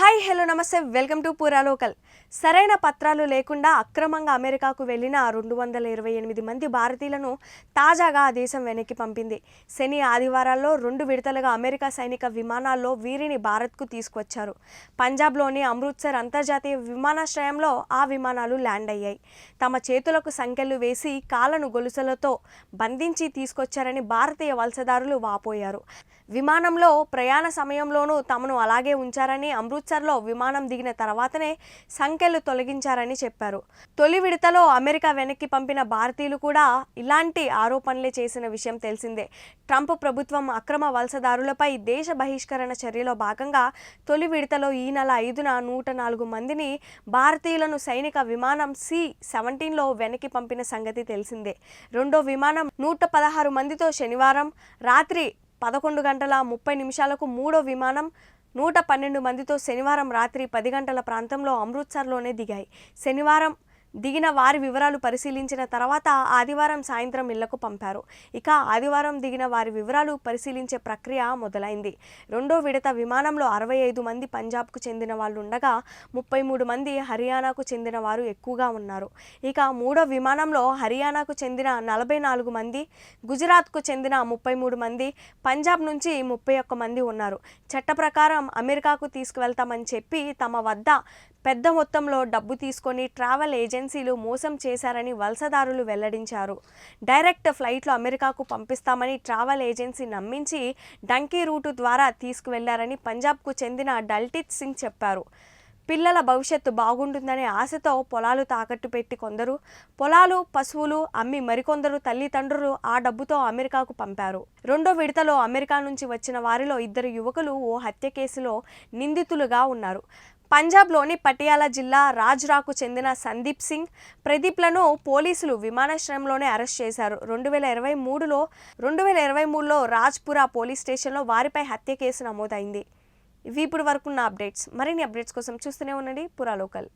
Hi hello నమస్తే welcome to పూరా local. సరైన పత్రాలు లేకుండా అక్రమంగా అమెరికాకు వెళ్లిన 228 మంది భారతీయులను తాజాగా ఆ దేశం వెనక్కి పంపింది. శని ఆదివారాల్లో 2 విడతలుగా అమెరికా సైనిక విమానాల్లో వీరిని భారత్కు తీసుకొచ్చారు. పంజాబ్లోని అమృత్సర్ అంతర్జాతీయ విమానాశ్రయంలో ఆ విమానాలు ల్యాండ్ అయ్యాయి. తమ చేతులకు సంకెళ్లు వేసి కాళ్లను గొలుసులతో బంధించి తీసుకొచ్చారని భారతీయ వలసదారులు వాపోయారు. విమానంలో ప్రయాణ సమయంలోనూ తమను అలాగే ఉంచారని, అమృత్సర్లో విమానం దిగిన తర్వాతనే సంకెళ్లు తొలగించారని చెప్పారు. తొలి విడతలో అమెరికా వెనక్కి పంపిన భారతీయులు కూడా ఇలాంటి ఆరోపణలే చేసిన విషయం తెలిసిందే. ట్రంప్ ప్రభుత్వం అక్రమ వలసదారులపై దేశ బహిష్కరణ చర్యలో భాగంగా తొలి విడతలో ఈ నెల 5న 104 మందిని భారతీయులను సైనిక విమానం C-17లో వెనక్కి పంపిన సంగతి తెలిసిందే. రెండో విమానం 116 మందితో శనివారం రాత్రి 11 గంటల 30 నిమిషాలకు, మూడో విమానం 112 మందితో శనివారం రాత్రి 10 గంటల ప్రాంతంలో అమృత్సర్లోనే దిగాయి. శనివారం దిగిన వారి వివరాలు పరిశీలించిన తర్వాత ఆదివారం సాయంత్రం ఇళ్లకు పంపారు. ఇక ఆదివారం దిగిన వారి వివరాలు పరిశీలించే ప్రక్రియ మొదలైంది. రెండో విడత విమానంలో 65 మంది పంజాబ్కు చెందిన వాళ్ళు ఉండగా 33 మంది హర్యానాకు చెందిన వారు ఎక్కువగా ఉన్నారు. ఇక మూడో విమానంలో హర్యానాకు చెందిన 44 మంది, గుజరాత్కు చెందిన 33 మంది, పంజాబ్ నుంచి 31 మంది ఉన్నారు. చట్ట ప్రకారం అమెరికాకు తీసుకువెళ్తామని చెప్పి తమ వద్ద పెద్ద మొత్తంలో డబ్బు తీసుకొని ట్రావెల్ ఏజెన్సీలు మోసం చేశారని వలసదారులు వెల్లడించారు. డైరెక్ట్ ఫ్లైట్లో అమెరికాకు పంపిస్తామని ట్రావెల్ ఏజెన్సీ నమ్మించి డంకీ రూటు ద్వారా తీసుకువెళ్లారని పంజాబ్కు చెందిన దల్జిత్ సింగ్ చెప్పారు. పిల్లల భవిష్యత్తు బాగుంటుందనే ఆశతో పొలాలు తాకట్టు పెట్టి కొందరు, పొలాలు పశువులు అమ్మి మరికొందరు తల్లిదండ్రులు ఆ డబ్బుతో అమెరికాకు పంపారు. రెండో విడతలో అమెరికా నుంచి వచ్చిన వారిలో 2 యువకులు ఓ హత్య కేసులో నిందితులుగా ఉన్నారు. పంజాబ్లోని పటియాలా జిల్లా రాజ్రాకు చెందిన సందీప్ సింగ్, ప్రదీప్లను పోలీసులు విమానాశ్రయంలోనే అరెస్ట్ చేశారు. 2023లో రాజ్పురా పోలీస్ స్టేషన్లో వారిపై హత్య కేసు నమోదైంది. ఇవి ఇప్పుడు వరకున్న అప్డేట్స్. మరిన్ని అప్డేట్స్ కోసం చూస్తూనే ఉండండి పూరా లోకల్.